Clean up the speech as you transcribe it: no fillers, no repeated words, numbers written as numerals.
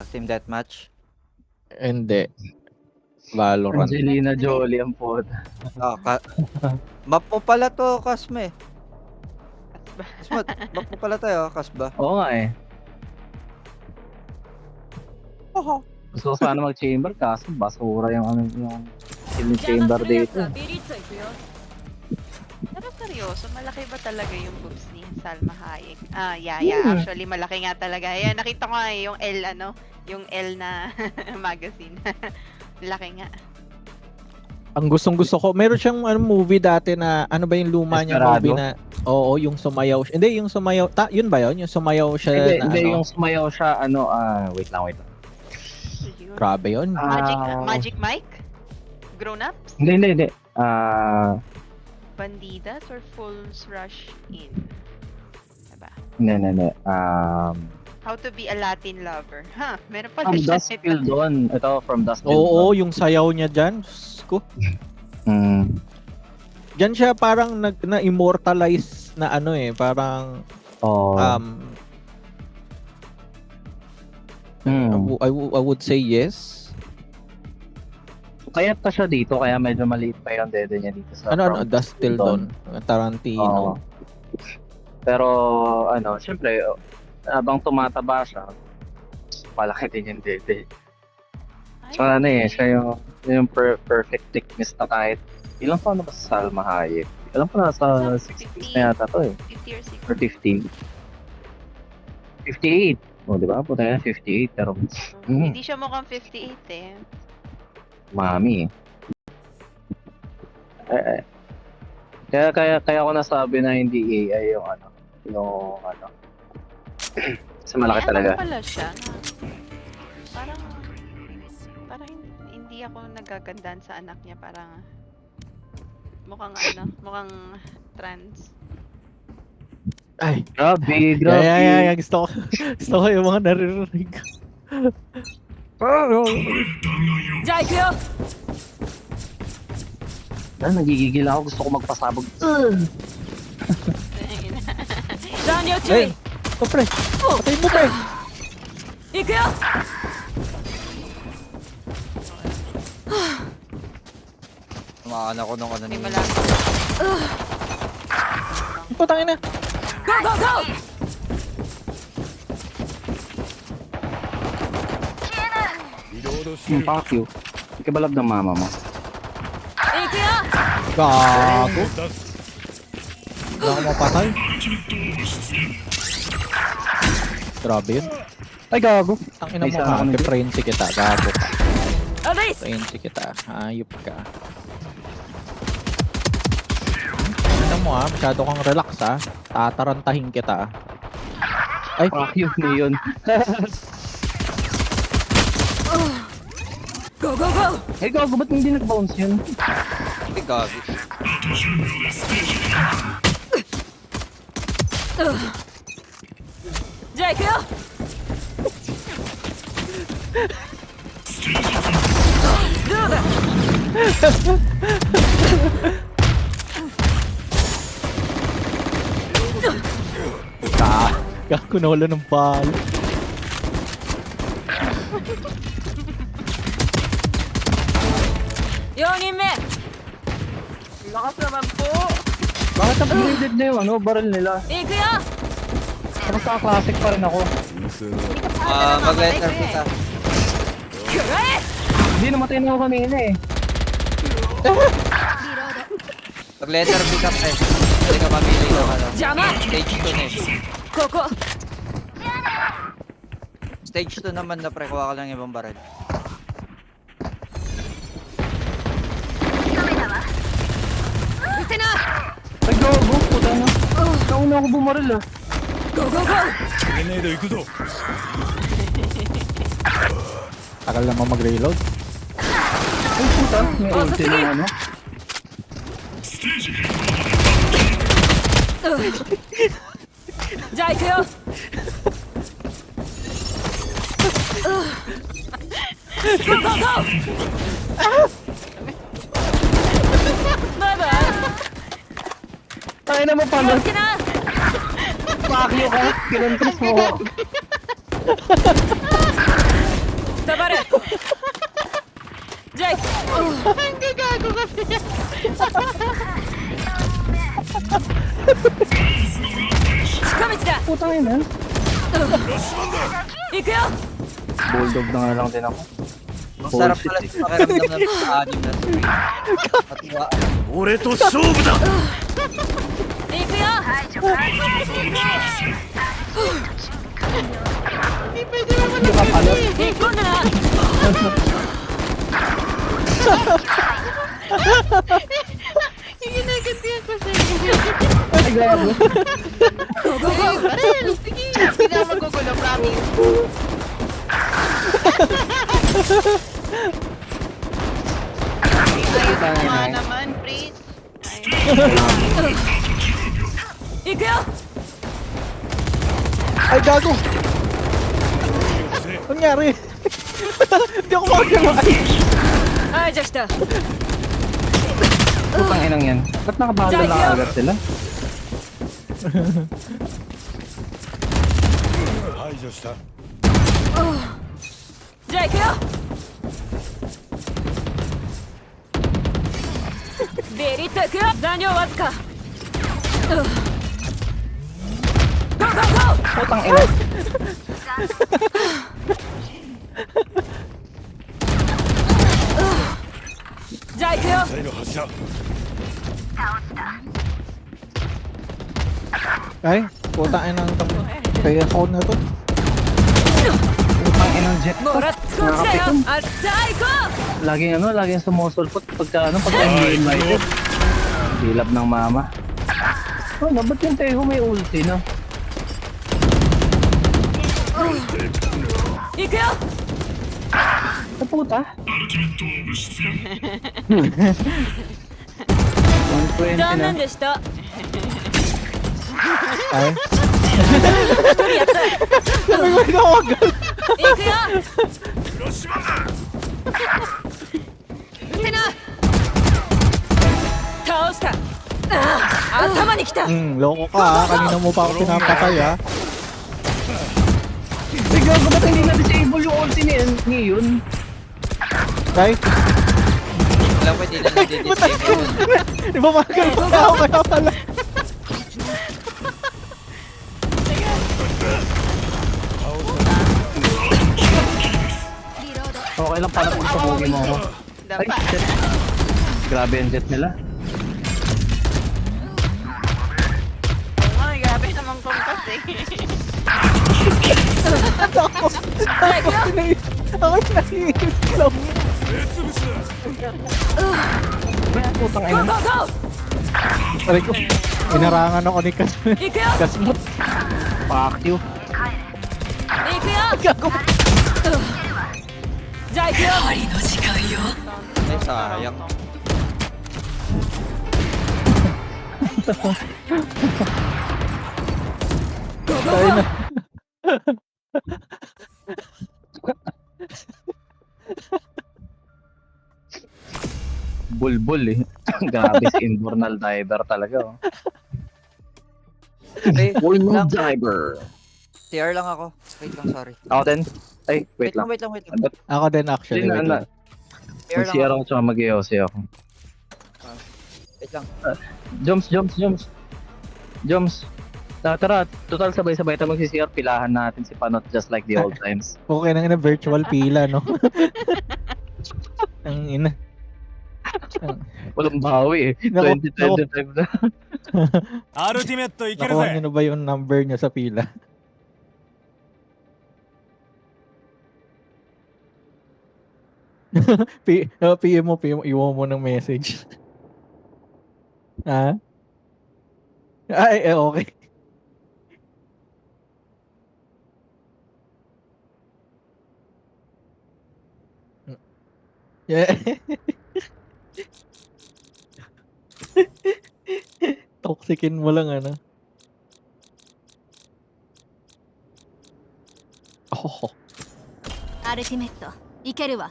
Team Deathmatch? Hindi. Valorant. Angelina Jolie ang pod. Ah, map mo pala to, Kasme. Map mo pala tayo, Kasba. Oo nga eh. Gusto ko sana mag-chamber kaso basura yung killing chamber dito. Pero seryoso, malaki ba talaga yung boobs ni Salma Hayek? Yeah. Actually, malaki nga talaga. Ayan, nakita ko nga yung L, yung L na magazine. Laki nga. Ang gustong-gusto ko, meron siyang movie dati na, ano ba yung luma niya Desperado? movie na, oo, yung sumayaw. Hindi, yung sumayaw, yun ba yun? Yung sumayaw siya na Hindi, ano? yung sumayaw siya, wait lang. Yun. Grabe yun. Magic Mike? Grown-ups? Hindi. Bandidas or Fools Rush In? Diba? Hindi. How to be a Latin lover. Meron pala From siya. Dusk Till Dawn. Ito, From Dusk Till Oo, Dawn. yung sayaw niya dyan. Diyos ko. Diyan siya parang na-immortalize na parang Oh. I would say yes. Kaya pa siya dito, kaya medyo maliit pa yung dede niya dito sa From Dust Till Dawn. Tarantino. Oo. Pero syempre, habang tumataba siya, palaki din yung dede. So siya yung perfect thickness na kahit ilang taon na ba sa Salma Hayek? Alam ko na sa 60s na yata to eh. 50 or 60. Or 50. 58. O, di ba? Puta yan, 58. Pero, Hindi siya mukhang 58 eh. mami. Kaya ko nasabi na hindi AI yung Kasi malaki May talaga. Ano pala siya na parang hindi ako nagagandaan sa anak niya, parang mukhang trans. Ay, Grabe. yeah. Gusto ko yung mga naririnig. Nagigigil ako. Gusto ko magpasabog. Hey, pre. Patay mo, pre. Tumakan ako nung May ni malaki. Putangin na. Fuck you. Ikibalab ng mama mo. Gago. Wala ako mapatay. Grabe yun. Ay, gago. Tangina mo Isa ka. ako Frenzy kita. Gago ka. Frenzy kita. Hayop ka. Ano mo masyado kang relax tatarantahin kita. Ay, Fuck you, Leon. Ay, gago. Ba't hindi nag-bounce yun? Gabi. gago na wala ng balo. Lakas naman po! Bakit upgraded na yung barrel nila? Tapos classic pa rin ako. Mag-letter kita. Hindi namatay na ako kanina eh. Mag-letter pick up eh. Hindi ka mamili ng Stage 2 na eh. Stage 2 naman na pre, kuha ka lang ibang baril. Ay, gago. Puta na. Nauna ako bumaril ah. Tagal naman mag-reload. Ay, puta. May ulti na Tayo na mo pala. Fuck you ka. Kinuntos mo. くたばれじゃあ Ang gagago kasi. Putang ina. 行くよ Bulldog na nga lang din ako. Ang sarap pala sa pakiramdam ng anim na to. Matuwa. 俺と勝負だ行くよ Hindi pwede naman nagkakali. 引っ込んだな Yung ginagantihan ko siya. Ay, gago. Sige, Barel! Sige! Hindi na ako magugulo, promise. Ayos mo nga naman, Prince. Ayos. 行くよ Ay, gago! Nangyari? Hindi ako makagalaw. Ay, 排除した Putang inang yan. Ba't nakabagal lang agad sila? 排除したじゃあ行くよビリッと行くよ残量わずかゴーゴーゴー Putang ina. じゃあ行くよ最後発射 Ay, putang ina ng tamo. Kaya phone na to. Putang inang jet も ko. らっつこっちだよあさあ行こ Laging sumusulpot pagka hindi invited. Hilab ng mama. Oh, ba't yung Teho may ulti, no? う行くよ Sa puta? 120残 na. 念でした Ay. 一人やった Ay, gawagal. 行くよ広島だ撃てな倒したああ頭に来た Loko ka ha. Kanina mo pa ako pinapatay ha. Ay, gago, ba't hindi na-disable yung ulti ni yun? Ay, Alam ko hindi na nadi-disable. di ba magagal pa ako kaya pala. Okay lang para kung sabugin mo ako. Ay, Dapa. shit. Grabe yung jet nila. Oo nga, grabe naman kung kasi. Ako naiinis lang. Putang Go ina. go go Aray ko. Inarangan ako ni 行くよ Kasmot. Fuck you. 行くよ Gago. じゃあ行くよ Ay, sayang. Tayo na. Bulbul eh. Grabe si Infernal Diver talaga. Oh. Ay, lang. Diver. TR lang ako. Wait lang, sorry. Ako din. Ay, wait lang. Wait lang. Ako din actually. Hindi Wait na, lang. TR lang mag-CR ako. ako tsaka mag-EOC ako. Wait lang. Joms. Tara, total sabay-sabay tayo mag-CR. Pilahan natin si Panot just like the old times. Okay na ina virtual pila no. Ang ina. Walang bawi eh. Nako, 2025 na. アルティメットいける Nakuha ぜ niyo na ba yung number niyo sa pila? PM mo, iwan mo ng message. Ha? Ay, okay. Yeah. Toxicin mo lang ano. Oh. アルティメットいけるわ